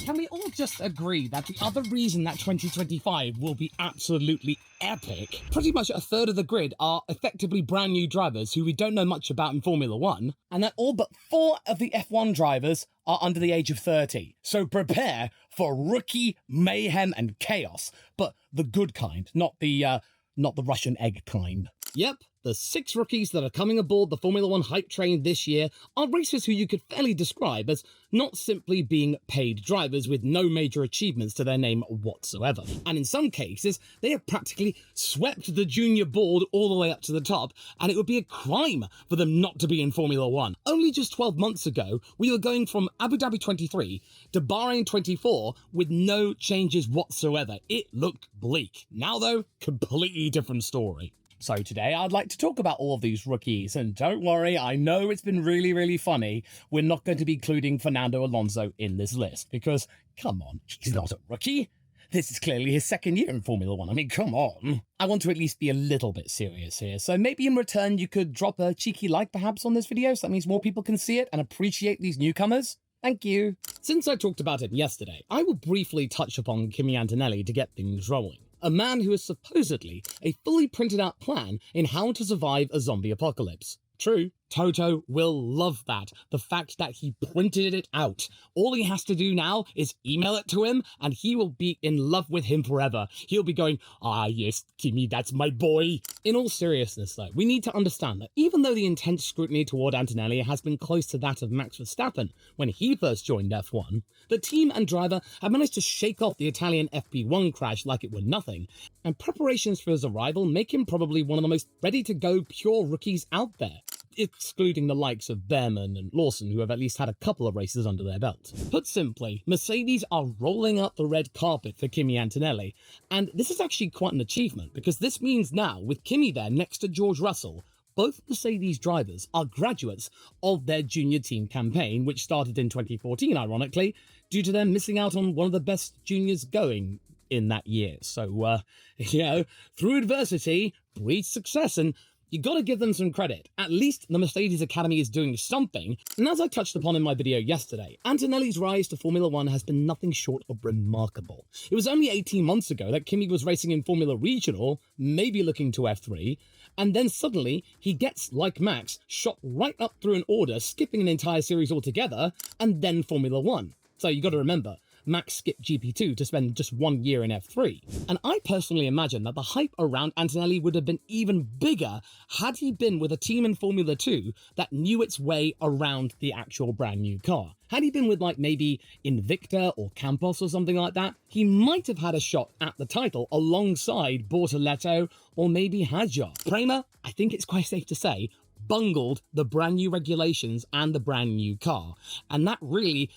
Can we all just agree that the other reason that 2025 will be absolutely epic, pretty much a third of the grid are effectively brand new drivers who we don't know much about in Formula 1, and that all but 4 of the F1 drivers are under the age of 30. So prepare for rookie mayhem and chaos, but the good kind, not the Russian egg kind. Yep, the 6 rookies that are coming aboard the Formula 1 hype train this year are racers who you could fairly describe as not simply being paid drivers with no major achievements to their name whatsoever. And in some cases, they have practically swept the junior board all the way up to the top, and it would be a crime for them not to be in Formula 1. Only just 12 months ago, we were going from Abu Dhabi 23 to Bahrain 24 with no changes whatsoever. It looked bleak. Now though, completely different story. So today I'd like to talk about all of these rookies, and don't worry, I know it's been really funny. We're not going to be including Fernando Alonso in this list, because, come on, he's not a rookie. This is clearly his second year in Formula 1, I mean, come on. I want to at least be a little bit serious here, so maybe in return you could drop a cheeky like perhaps on this video, so that means more people can see it and appreciate these newcomers. Thank you. Since I talked about him yesterday, I will briefly touch upon Kimmy Antonelli to get things rolling. A man who has supposedly a fully printed out plan in how to survive a zombie apocalypse. True, Toto will love that, the fact that he printed it out. All he has to do now is email it to him, and he will be in love with him forever. He'll be going, ah yes, Kimmy, that's my boy. In all seriousness though, we need to understand that even though the intense scrutiny toward Antonelli has been close to that of Max Verstappen when he first joined F1, the team and driver have managed to shake off the Italian FP1 crash like it were nothing, and preparations for his arrival make him probably one of the most ready-to-go pure rookies out there, excluding the likes of Bearman and Lawson, who have at least had a couple of races under their belt. Put simply, Mercedes are rolling out the red carpet for Kimmy Antonelli, and this is actually quite an achievement, because this means now, with Kimmy there next to George Russell, both Mercedes drivers are graduates of their junior team campaign, which started in 2014, ironically, due to them missing out on one of the best juniors going in that year. So, through adversity breeds success, and you gotta give them some credit. At least the Mercedes Academy is doing something, and as I touched upon in my video yesterday, Antonelli's rise to Formula 1 has been nothing short of remarkable. It was only 18 months ago that Kimmy was racing in Formula Regional, maybe looking to F3, and then suddenly he gets, like Max, shot right up through an order, skipping an entire series altogether, and then Formula 1. So you gotta remember, Max skipped GP2 to spend just 1 year in F3. And I personally imagine that the hype around Antonelli would have been even bigger had he been with a team in Formula 2 that knew its way around the actual brand new car. Had he been with like maybe Invicta or Campos or something like that, he might have had a shot at the title alongside Bortoleto or maybe Hauger. Prema, I think it's quite safe to say, bungled the brand new regulations and the brand new car. And that really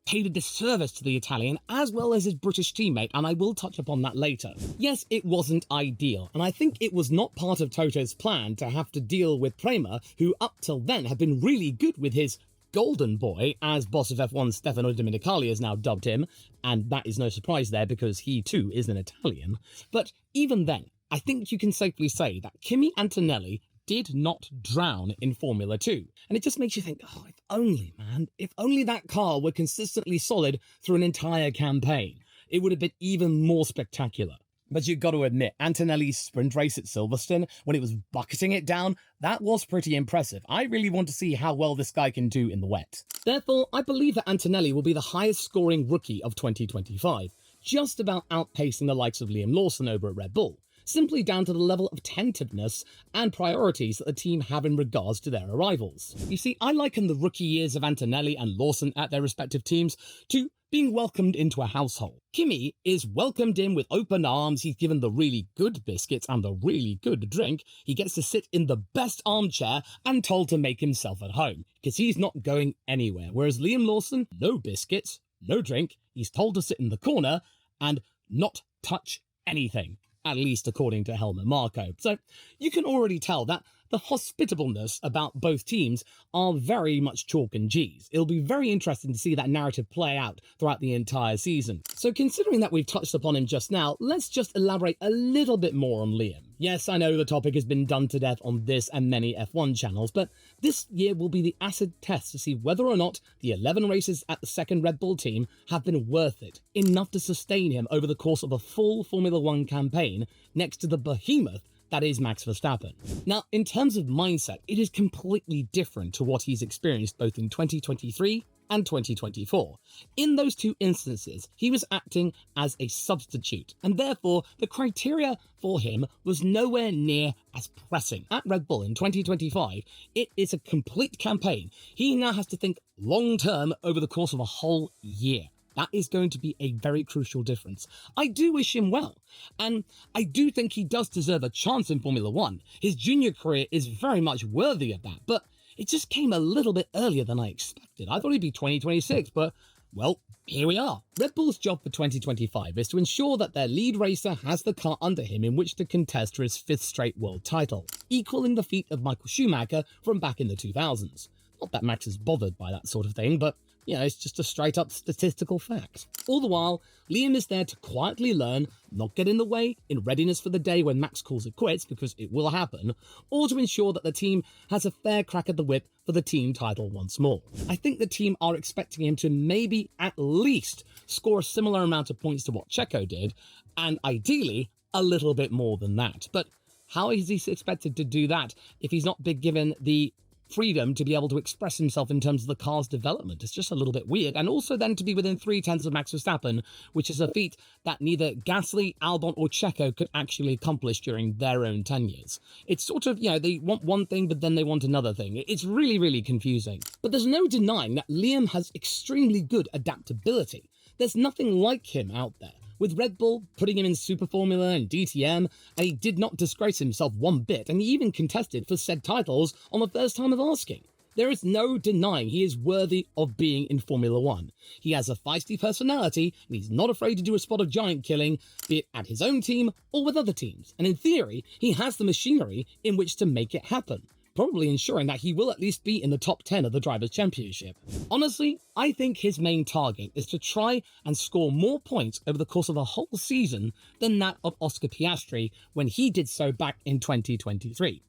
paid a disservice to the Italian as well as his British teammate, and I will touch upon that later. Yes, it wasn't ideal, and I think it was not part of Toto's plan to have to deal with Prema, who up till then had been really good with his golden boy, as boss of F1 Stefano Domenicali has now dubbed him, and that is no surprise there because he too is an Italian. But even then, I think you can safely say that Kimmy Antonelli did not drown in Formula 2. And it just makes you think, oh, if only, man, if only that car were consistently solid through an entire campaign, it would have been even more spectacular. But you've got to admit, Antonelli's sprint race at Silverstone, when it was bucketing it down, that was pretty impressive. I really want to see how well this guy can do in the wet. Therefore, I believe that Antonelli will be the highest scoring rookie of 2025, just about outpacing the likes of Liam Lawson over at Red Bull, simply down to the level of attentiveness and priorities that the team have in regards to their arrivals. You see, I liken the rookie years of Antonelli and Lawson at their respective teams to being welcomed into a household. Kimmy is welcomed in with open arms, he's given the really good biscuits and the really good drink, he gets to sit in the best armchair and told to make himself at home, because he's not going anywhere. Whereas Liam Lawson, no biscuits, no drink, he's told to sit in the corner and not touch anything. At least according to Helmut Marko. So you can already tell that the hospitableness about both teams are very much chalk and cheese. It'll be very interesting to see that narrative play out throughout the entire season. So considering that we've touched upon him just now, let's just elaborate a little bit more on Liam. Yes, I know the topic has been done to death on this and many F1 channels, but this year will be the acid test to see whether or not the 11 races at the second Red Bull team have been worth it, enough to sustain him over the course of a full Formula 1 campaign next to the behemoth that is Max Verstappen. Now, in terms of mindset, it is completely different to what he's experienced both in 2023 and 2024. In those two instances, he was acting as a substitute, and therefore the criteria for him was nowhere near as pressing. At Red Bull in 2025, it is a complete campaign. He now has to think long-term over the course of a whole year. That is going to be a very crucial difference. I do wish him well, and I do think he does deserve a chance in Formula 1. His junior career is very much worthy of that, but it just came a little bit earlier than I expected. I thought he'd be 2026, but, well, here we are. Red Bull's job for 2025 is to ensure that their lead racer has the car under him in which to contest for his 5th straight world title, equaling the feat of Michael Schumacher from back in the 2000s. Not that Max is bothered by that sort of thing, but you know, it's just a straight up statistical fact. All the while, Liam is there to quietly learn, not get in the way, in readiness for the day when Max calls it quits, because it will happen, or to ensure that the team has a fair crack at the whip for the team title once more. I think the team are expecting him to maybe at least score a similar amount of points to what Checo did, and ideally, a little bit more than that. But how is he expected to do that if he's not been given the freedom to be able to express himself in terms of the car's development? It's just a little bit weird. And also then to be within 3/10 of Max Verstappen, which is a feat that neither Gasly, Albon or Checo could actually accomplish during their own tenures. It's sort of, you know, they want one thing but then they want another thing. It's really, really confusing. But there's no denying that Liam has extremely good adaptability. There's nothing like him out there. With Red Bull putting him in Super Formula and DTM, and he did not disgrace himself one bit, and he even contested for said titles on the first time of asking. There is no denying he is worthy of being in Formula 1. He has a feisty personality, and he's not afraid to do a spot of giant killing, be it at his own team or with other teams, and in theory, he has the machinery in which to make it happen, probably ensuring that he will at least be in the top 10 of the Drivers' Championship. Honestly, I think his main target is to try and score more points over the course of a whole season than that of Oscar Piastri when he did so back in 2023.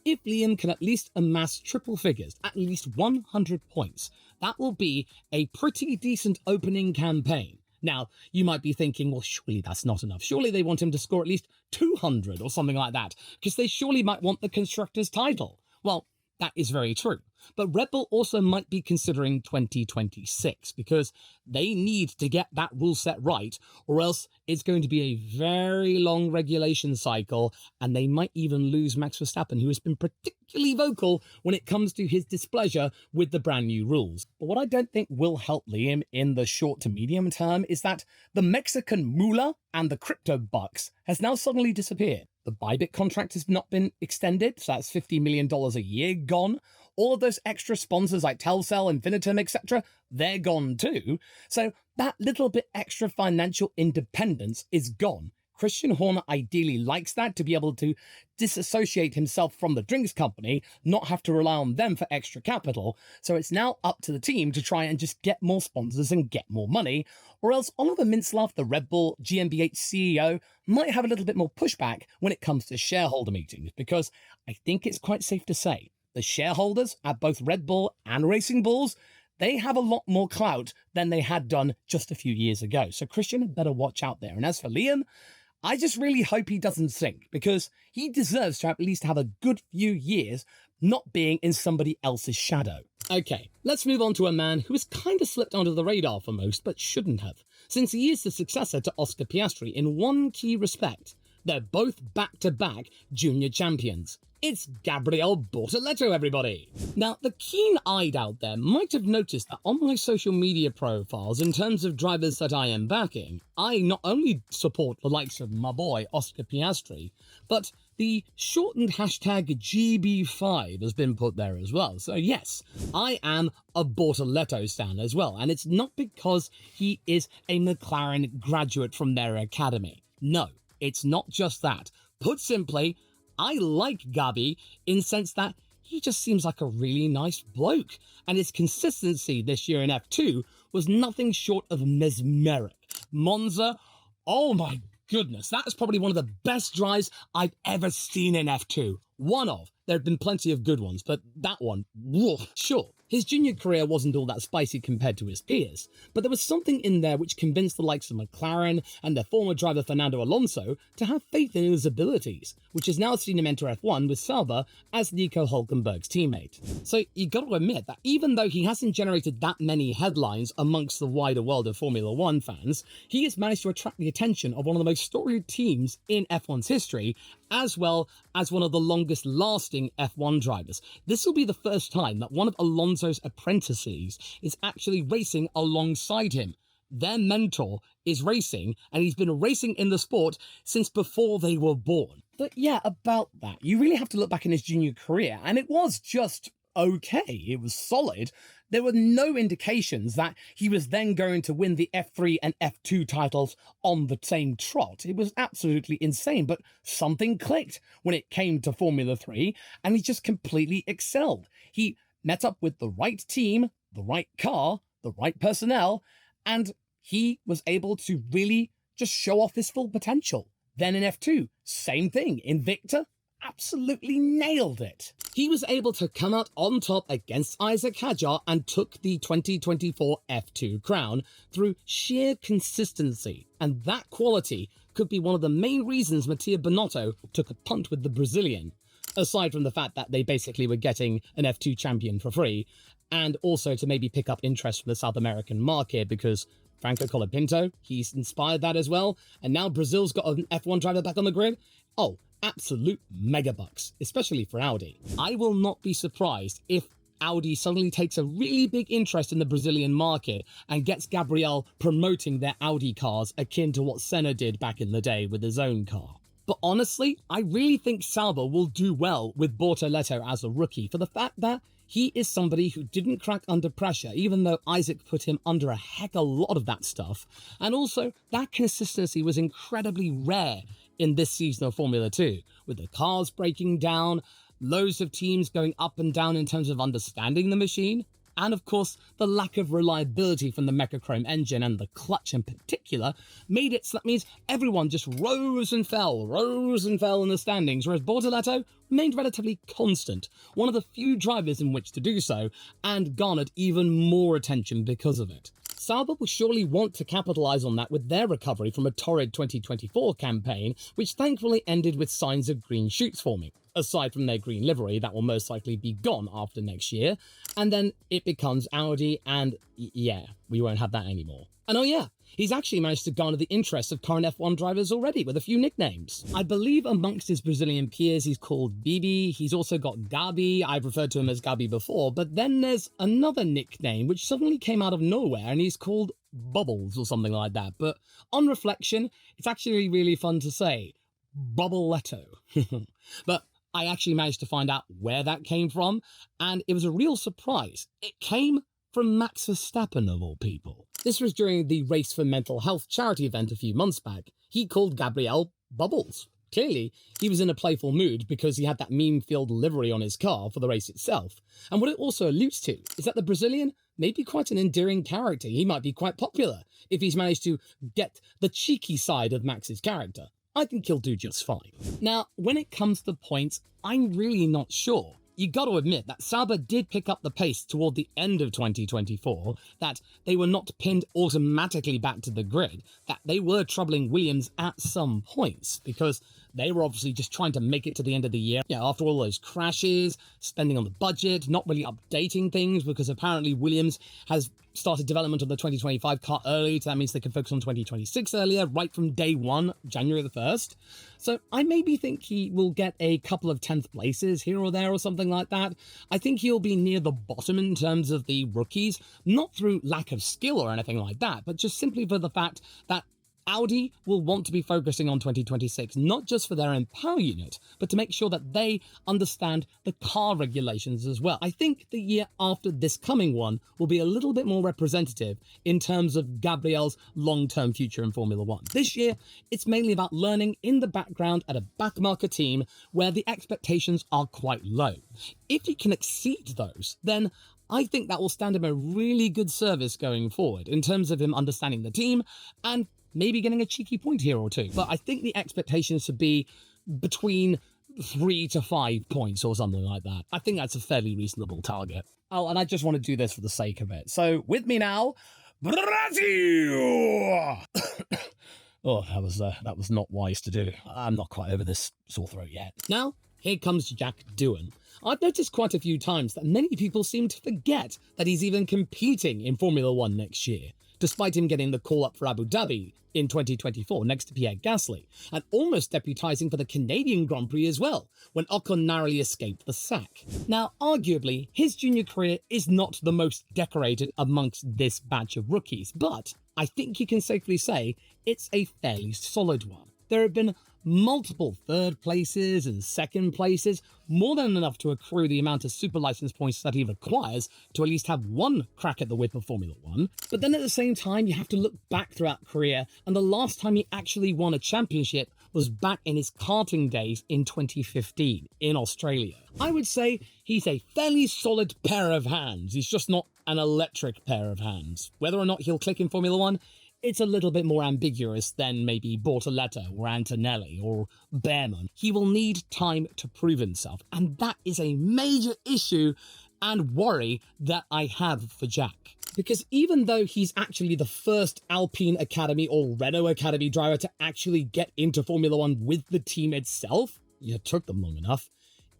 If Liam can at least amass triple figures, at least 100 points, that will be a pretty decent opening campaign. Now, you might be thinking, well, surely that's not enough. Surely they want him to score at least 200 or something like that, because they surely might want the Constructors' title. Well, that is very true. But Red Bull also might be considering 2026 because they need to get that rule set right, or else it's going to be a very long regulation cycle, and they might even lose Max Verstappen, who has been particularly vocal when it comes to his displeasure with the brand new rules. But what I don't think will help Liam in the short to medium term is that the Mexican moolah and the crypto bucks has now suddenly disappeared. The Bybit contract has not been extended, so that's $50 million a year gone. All of those extra sponsors like Telcel, Infinitum, etc., they're gone too. So that little bit extra financial independence is gone. Christian Horner ideally likes that, to be able to disassociate himself from the drinks company, not have to rely on them for extra capital. So it's now up to the team to try and just get more sponsors and get more money, or else Oliver Mintzlaff, the Red Bull GmbH CEO, might have a little bit more pushback when it comes to shareholder meetings, because I think it's quite safe to say the shareholders at both Red Bull and Racing Bulls, they have a lot more clout than they had done just a few years ago. So Christian had better watch out there. And as for Liam, I just really hope he doesn't sink, because he deserves to at least have a good few years not being in somebody else's shadow. Okay, let's move on to a man who has kind of slipped under the radar for most, but shouldn't have, since he is the successor to Oscar Piastri in one key respect. They're both back-to-back junior champions. It's Gabriel Bortoleto, everybody! Now, the keen-eyed out there might have noticed that on my social media profiles, in terms of drivers that I am backing, I not only support the likes of my boy Oscar Piastri, but the shortened hashtag GB5 has been put there as well. So yes, I am a Bortoleto stan as well, and it's not because he is a McLaren graduate from their academy. No, it's not just that. Put simply, I like Gabi in the sense that he just seems like a really nice bloke, and his consistency this year in F2 was nothing short of mesmeric. Monza, oh my goodness, that is probably one of the best drives I've ever seen in F2. One of. There have been plenty of good ones, but that one, whoa, sure. His junior career wasn't all that spicy compared to his peers, but there was something in there which convinced the likes of McLaren and their former driver Fernando Alonso to have faith in his abilities, which has now seen him enter F1 with Sauber as Nico Hülkenberg's teammate. So you got to admit that even though he hasn't generated that many headlines amongst the wider world of Formula One fans, he has managed to attract the attention of one of the most storied teams in F1's history, as well as one of the longest lasting F1 drivers. This will be the first time that one of Alonso's apprentices is actually racing alongside him. Their mentor is racing, and he's been racing in the sport since before they were born. But yeah, about that, you really have to look back in his junior career, and it was just okay. It was solid. There were no indications that he was then going to win the F3 and F2 titles on the same trot. It was absolutely insane, but something clicked when it came to Formula 3, and he just completely excelled. He met up with the right team, the right car, the right personnel, and he was able to really just show off his full potential. Then in F2, same thing. Invicta, absolutely nailed it. He was able to come out on top against Isaac Hadjar and took the 2024 F2 crown through sheer consistency. And that quality could be one of the main reasons Mattia Binotto took a punt with the Brazilian, aside from the fact that they basically were getting an F2 champion for free, and also to maybe pick up interest from the South American market because Franco Colapinto, he's inspired that as well, and now Brazil's got an F1 driver back on the grid. Oh, absolute megabucks, especially for Audi. I will not be surprised if Audi suddenly takes a really big interest in the Brazilian market and gets Gabriel promoting their Audi cars akin to what Senna did back in the day with his own car. But honestly, I really think Sauber will do well with Bortoleto as a rookie for the fact that he is somebody who didn't crack under pressure, even though Isaac put him under a heck of a lot of that stuff. And also, that consistency was incredibly rare in this season of Formula 2, with the cars breaking down, loads of teams going up and down in terms of understanding the machine, and of course, the lack of reliability from the Mechachrome engine and the clutch in particular made it so that means everyone just rose and fell in the standings, whereas Bortoleto remained relatively constant, one of the few drivers in which to do so, and garnered even more attention because of it. Sauber will surely want to capitalise on that with their recovery from a torrid 2024 campaign, which thankfully ended with signs of green shoots forming, aside from their green livery that will most likely be gone after next year, and then it becomes Audi, and yeah, we won't have that anymore. And oh yeah, he's actually managed to garner the interest of current F1 drivers already with a few nicknames. I believe amongst his Brazilian peers he's called Bibi, he's also got Gabi, I've referred to him as Gabi before, but then there's another nickname which suddenly came out of nowhere and he's called Bubbles or something like that, but on reflection, it's actually really fun to say, Bortoleto. But I actually managed to find out where that came from, and it was a real surprise. It came from Max Verstappen, of all people. This was during the Race for Mental Health charity event a few months back. He called Gabriel Bubbles. Clearly, he was in a playful mood because he had that meme-filled livery on his car for the race itself. And what it also alludes to is that the Brazilian may be quite an endearing character. He might be quite popular if he's managed to get the cheeky side of Max's character. I think he'll do just fine. Now, when it comes to points, I'm really not sure. You got to admit that Sauber did pick up the pace toward the end of 2024, that they were not pinned automatically back to the grid, that they were troubling Williams at some points, because they were obviously just trying to make it to the end of the year. Yeah, after all those crashes, spending on the budget, not really updating things, because apparently Williams has started development of the 2025 car early, so that means they can focus on 2026 earlier, right from day one, January the 1st. So I maybe think he will get a couple of 10th places here or there or something like that. I think he'll be near the bottom in terms of the rookies, not through lack of skill or anything like that, but just simply for the fact that Audi will want to be focusing on 2026, not just for their own power unit, but to make sure that they understand the car regulations as well. I think the year after this coming one will be a little bit more representative in terms of Gabriel's long-term future in Formula One. This year, it's mainly about learning in the background at a backmarker team where the expectations are quite low. If he can exceed those, then I think that will stand him a really good service going forward in terms of him understanding the team and maybe getting a cheeky point here or two. But I think the expectations should be between 3 to 5 points or something like that. I think that's a fairly reasonable target. Oh, and I just want to do this for the sake of it. So with me now, Brazil! Oh, that was not wise to do. I'm not quite over this sore throat yet. Now, here comes Jack Doohan. I've noticed quite a few times that many people seem to forget that he's even competing in Formula One next year, despite him getting the call-up for Abu Dhabi in 2024 next to Pierre Gasly, and almost deputising for the Canadian Grand Prix as well, when Ocon narrowly escaped the sack. Now, arguably, his junior career is not the most decorated amongst this batch of rookies, but I think you can safely say it's a fairly solid one. There have been multiple third places and second places, more than enough to accrue the amount of super license points that he requires to at least have one crack at the whip of Formula One. But then at the same time, you have to look back throughout career, and the last time he actually won a championship was back in his karting days in 2015 in Australia. I would say he's a fairly solid pair of hands. He's just not an electric pair of hands. Whether or not he'll click in Formula One, it's a little bit more ambiguous than maybe Bortoleto or Antonelli or Bearman. He will need time to prove himself, and that is a major issue and worry that I have for Jack. Because even though he's actually the first Alpine Academy or Renault Academy driver to actually get into Formula One with the team itself, it took them long enough,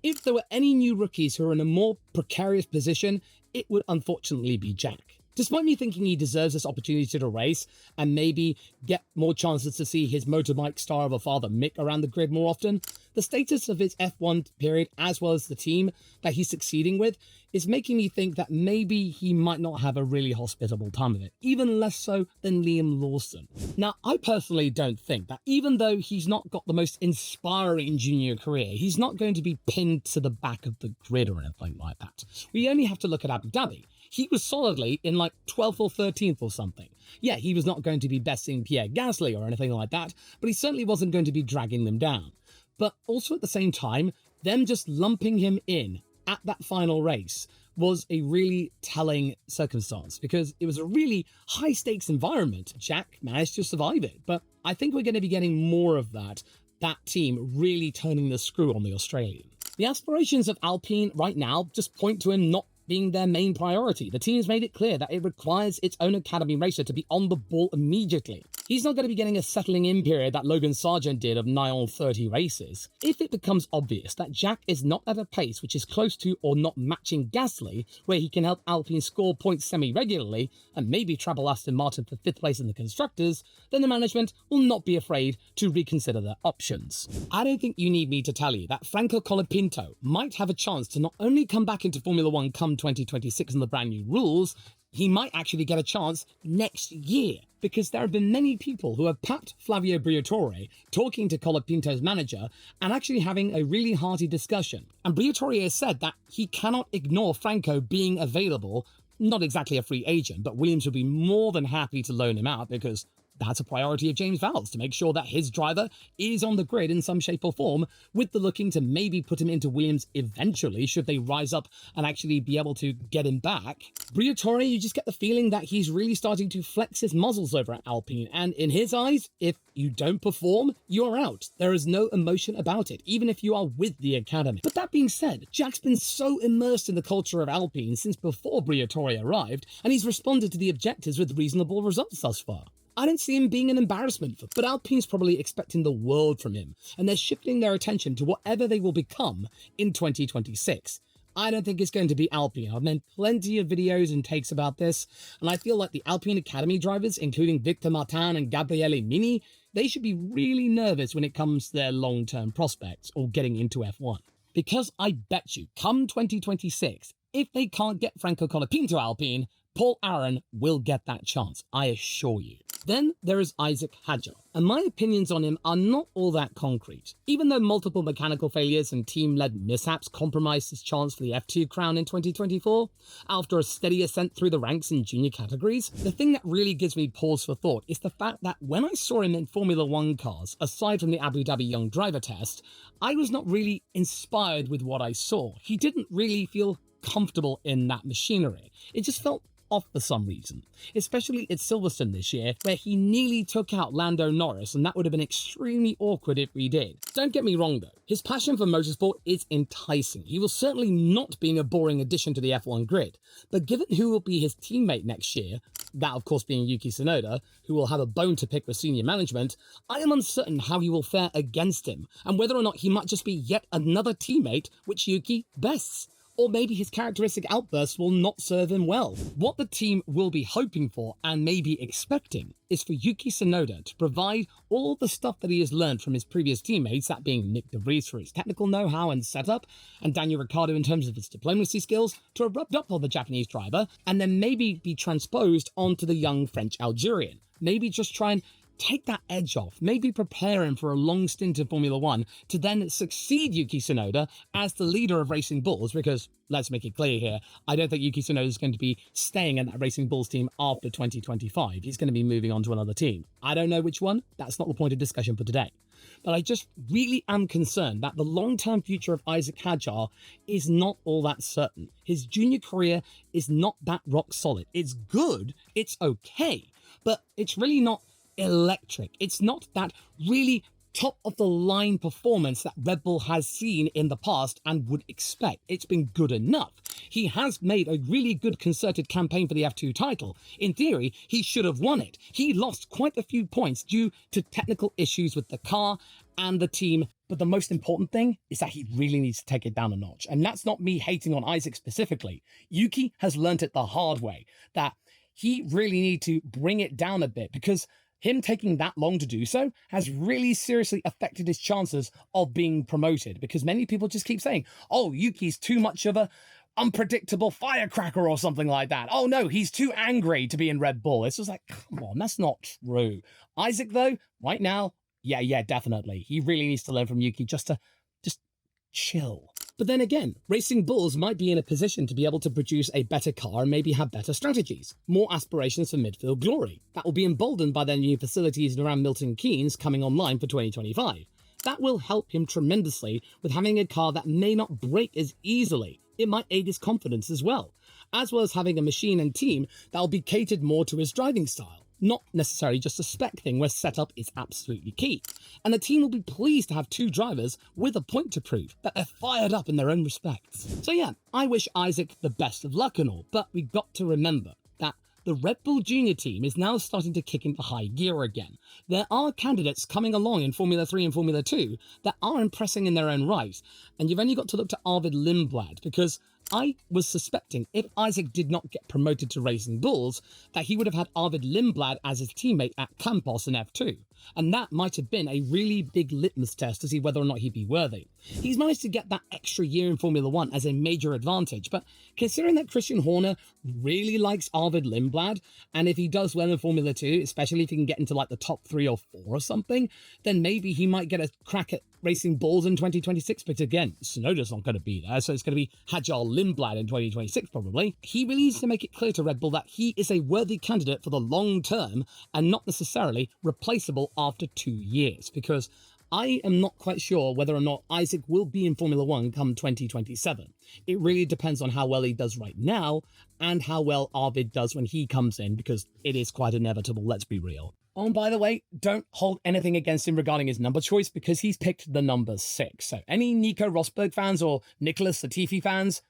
if there were any new rookies who are in a more precarious position, it would unfortunately be Jack. Despite me thinking he deserves this opportunity to race and maybe get more chances to see his motorbike star of a father Mick around the grid more often, the status of his F1 period as well as the team that he's succeeding with is making me think that maybe he might not have a really hospitable time of it, even less so than Liam Lawson. Now, I personally don't think that even though he's not got the most inspiring junior career, he's not going to be pinned to the back of the grid or anything like that. We only have to look at Abu Dhabi. He was solidly in like 12th or 13th or something. Yeah, he was not going to be besting Pierre Gasly or anything like that, but he certainly wasn't going to be dragging them down. But also at the same time, them just lumping him in at that final race was a really telling circumstance because it was a really high stakes environment. Jack managed to survive it, but I think we're going to be getting more of that team really turning the screw on the Australian. The aspirations of Alpine right now just point to him not being their main priority. The team's made it clear that it requires its own academy racer to be on the ball immediately. He's not going to be getting a settling in period that Logan Sargent did of nigh on 30 races. If it becomes obvious that Jack is not at a pace which is close to or not matching Gasly, where he can help Alpine score points semi-regularly and maybe trouble Aston Martin for 5th place in the Constructors, then the management will not be afraid to reconsider their options. I don't think you need me to tell you that Franco Colapinto might have a chance to not only come back into Formula One come 2026 in the brand new rules, he might actually get a chance next year, because there have been many people who have papped Flavio Briatore talking to Colapinto's manager and actually having a really hearty discussion. And Briatore has said that he cannot ignore Franco being available, not exactly a free agent, but Williams would be more than happy to loan him out because that's a priority of James Vowles, to make sure that his driver is on the grid in some shape or form, with the looking to maybe put him into Williams eventually, should they rise up and actually be able to get him back. Briatore, you just get the feeling that he's really starting to flex his muscles over at Alpine, and in his eyes, if you don't perform, you're out. There is no emotion about it, even if you are with the academy. But that being said, Jack's been so immersed in the culture of Alpine since before Briatore arrived, and he's responded to the objectives with reasonable results thus far. I don't see him being an embarrassment, but Alpine's probably expecting the world from him, and they're shifting their attention to whatever they will become in 2026. I don't think it's going to be Alpine. I've made plenty of videos and takes about this, and I feel like the Alpine Academy drivers, including Victor Martin and Gabriele Mini, they should be really nervous when it comes to their long-term prospects or getting into F1. Because I bet you, come 2026, if they can't get Franco Colapinto Alpine, Paul Aron will get that chance, I assure you. Then there is Isack Hadjar, and my opinions on him are not all that concrete. Even though multiple mechanical failures and team-led mishaps compromised his chance for the F2 crown in 2024, after a steady ascent through the ranks in junior categories, the thing that really gives me pause for thought is the fact that when I saw him in Formula 1 cars, aside from the Abu Dhabi Young Driver test, I was not really inspired with what I saw. He didn't really feel comfortable in that machinery. It just felt off for some reason, especially at Silverstone this year, where he nearly took out Lando Norris, and that would have been extremely awkward if he did. Don't get me wrong though, his passion for motorsport is enticing. He will certainly not be a boring addition to the F1 grid, but given who will be his teammate next year, that of course being Yuki Tsunoda, who will have a bone to pick with senior management, I am uncertain how he will fare against him, and whether or not he might just be yet another teammate which Yuki bests. Or maybe his characteristic outbursts will not serve him well. What the team will be hoping for and maybe expecting is for Yuki Tsunoda to provide all the stuff that he has learned from his previous teammates, that being Nick De Vries for his technical know-how and setup, and Daniel Ricciardo in terms of his diplomacy skills, to have rubbed up on the Japanese driver, and then maybe be transposed onto the young French Algerian. Maybe just try and take that edge off, maybe prepare him for a long stint in Formula 1 to then succeed Yuki Tsunoda as the leader of Racing Bulls, because let's make it clear here, I don't think Yuki Tsunoda is going to be staying in that Racing Bulls team after 2025. He's going to be moving on to another team. I don't know which one, that's not the point of discussion for today. But I just really am concerned that the long-term future of Isack Hadjar is not all that certain. His junior career is not that rock solid. It's good, it's okay, but it's really not electric. It's not that really top of the line performance that Red Bull has seen in the past and would expect. It's been good enough. He has made a really good concerted campaign for the F2 title. In theory, he should have won it. He lost quite a few points due to technical issues with the car and the team. But the most important thing is that he really needs to take it down a notch. And that's not me hating on Isack specifically. Yuki has learnt it the hard way, that he really needs to bring it down a bit, because him taking that long to do so has really seriously affected his chances of being promoted, because many people just keep saying, oh, Yuki's too much of a unpredictable firecracker or something like that. Oh no, he's too angry to be in Red Bull. It's just like, come on, that's not true. Isack though, right now, yeah, definitely. He really needs to learn from Yuki just to chill. But then again, Racing Bulls might be in a position to be able to produce a better car and maybe have better strategies, more aspirations for midfield glory. That will be emboldened by their new facilities around Milton Keynes coming online for 2025. That will help him tremendously with having a car that may not break as easily. It might aid his confidence as well as having a machine and team that will be catered more to his driving style. Not necessarily just a spec thing where setup is absolutely key. And the team will be pleased to have two drivers with a point to prove, that they're fired up in their own respects. So yeah, I wish Isack the best of luck and all, but we've got to remember that the Red Bull Junior team is now starting to kick into high gear again. There are candidates coming along in Formula 3 and Formula 2 that are impressing in their own right, and you've only got to look to Arvid Lindblad, because I was suspecting if Isack did not get promoted to Racing Bulls, that he would have had Arvid Lindblad as his teammate at Campos in F2. And that might have been a really big litmus test to see whether or not he'd be worthy. He's managed to get that extra year in Formula 1 as a major advantage, but considering that Christian Horner really likes Arvid Lindblad, and if he does well in Formula 2, especially if he can get into like the top 3 or 4 or something, then maybe he might get a crack at Racing Bulls in 2026. But again, Tsunoda's not going to be there, so it's going to be Hadjar Lindblad in 2026 probably. He really needs to make it clear to Red Bull that he is a worthy candidate for the long term and not necessarily replaceable after 2 years, because I am not quite sure whether or not Isack will be in Formula 1 come 2027. It really depends on how well he does right now and how well Arvid does when he comes in, because it is quite inevitable, let's be real. Oh, and by the way, don't hold anything against him regarding his number choice, because he's picked the number 6. So any Nico Rosberg fans or Nicholas Latifi fans,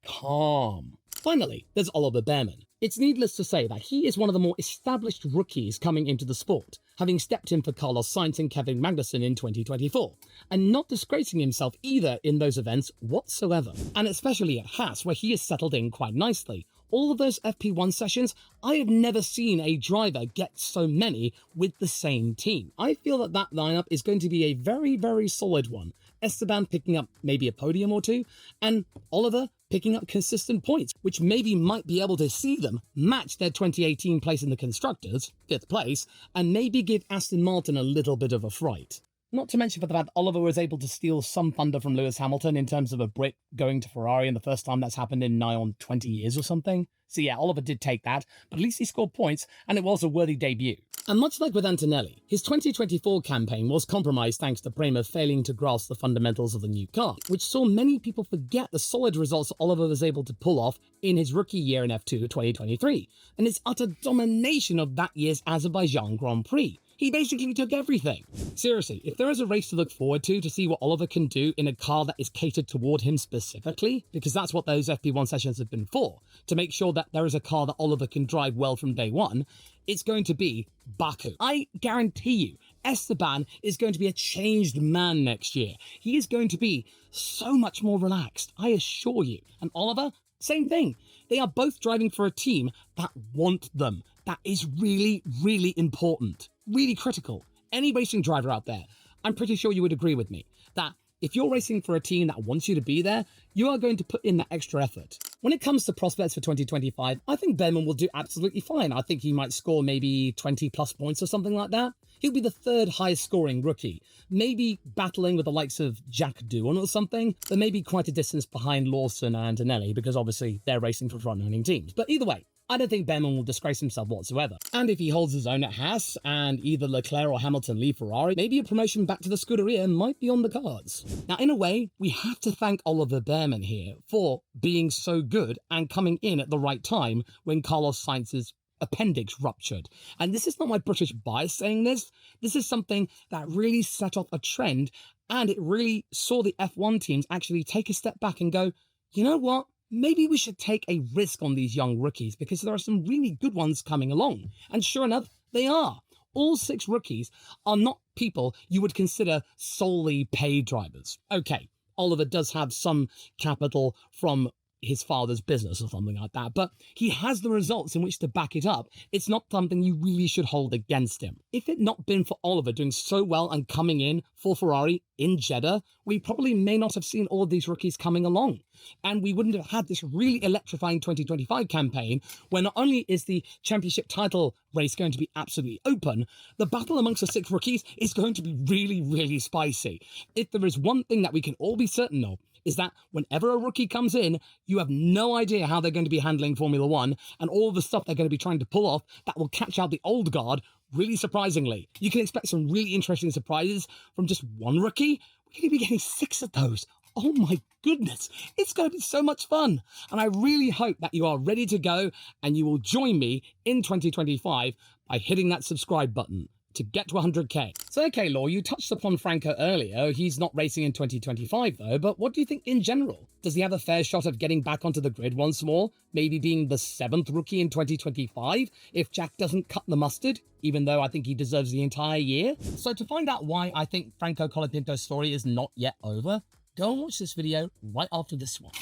calm. Finally, there's Oliver Bearman. It's needless to say that he is one of the more established rookies coming into the sport, having stepped in for Carlos Sainz and Kevin Magnussen in 2024, and not disgracing himself either in those events whatsoever, and especially at Haas, where he has settled in quite nicely, all of those FP1 sessions, I have never seen a driver get so many with the same team. I feel that that lineup is going to be a very, very solid one. Esteban picking up maybe a podium or two, and Oliver picking up consistent points, which maybe might be able to see them match their 2018 place in the Constructors, 5th place, and maybe give Aston Martin a little bit of a fright. Not to mention for the fact that Oliver was able to steal some thunder from Lewis Hamilton in terms of a Brit going to Ferrari, and the first time that's happened in nigh on 20 years or something. So yeah, Oliver did take that, but at least he scored points, and it was a worthy debut. And much like with Antonelli, his 2024 campaign was compromised thanks to Prema failing to grasp the fundamentals of the new car, which saw many people forget the solid results Oliver was able to pull off in his rookie year in F2 2023, and his utter domination of that year's Azerbaijan Grand Prix. He basically took everything. Seriously, if there is a race to look forward to see what Oliver can do in a car that is catered toward him specifically, because that's what those FP1 sessions have been for, to make sure that there is a car that Oliver can drive well from day one, it's going to be Baku. I guarantee you, Esteban is going to be a changed man next year. He is going to be so much more relaxed, I assure you. And Oliver, same thing. They are both driving for a team that want them. That is really, really important. Really critical. Any racing driver out there, I'm pretty sure you would agree with me, that if you're racing for a team that wants you to be there, you are going to put in that extra effort. When it comes to prospects for 2025, I think Bearman will do absolutely fine. I think he might score maybe 20 plus points or something like that. He'll be the 3rd highest scoring rookie, maybe battling with the likes of Jack Doohan or something, but maybe quite a distance behind Lawson and Antonelli, because obviously they're racing for front-running teams. But either way, I don't think Bearman will disgrace himself whatsoever. And if he holds his own at Haas, and either Leclerc or Hamilton leave Ferrari, maybe a promotion back to the Scuderia might be on the cards. Now, in a way, we have to thank Oliver Bearman here for being so good and coming in at the right time when Carlos Sainz's appendix ruptured. And this is not my British bias saying this. This is something that really set off a trend, and it really saw the F1 teams actually take a step back and go, you know what? Maybe we should take a risk on these young rookies because there are some really good ones coming along. And sure enough, they are. All 6 rookies are not people you would consider solely paid drivers. Okay, Oliver does have some capital from his father's business or something like that, but he has the results in which to back it up. It's not something you really should hold against him. If it not been for Oliver doing so well and coming in for Ferrari in Jeddah, we probably may not have seen all of these rookies coming along. And we wouldn't have had this really electrifying 2025 campaign where not only is the championship title race going to be absolutely open, the battle amongst the 6 rookies is going to be really, really spicy. If there is one thing that we can all be certain of, is that whenever a rookie comes in, you have no idea how they're going to be handling Formula One and all the stuff they're going to be trying to pull off that will catch out the old guard really surprisingly. You can expect some really interesting surprises from just one rookie. We're going to be getting 6 of those. Oh my goodness, it's going to be so much fun. And I really hope that you are ready to go and you will join me in 2025 by hitting that subscribe button to get to 100k. So okay, Law, you touched upon Franco earlier. He's not racing in 2025 though, but what do you think in general? Does he have a fair shot of getting back onto the grid once more? Maybe being the 7th rookie in 2025 if Jack doesn't cut the mustard, even though I think he deserves the entire year? So to find out why I think Franco Colapinto's story is not yet over, go and watch this video right after this one.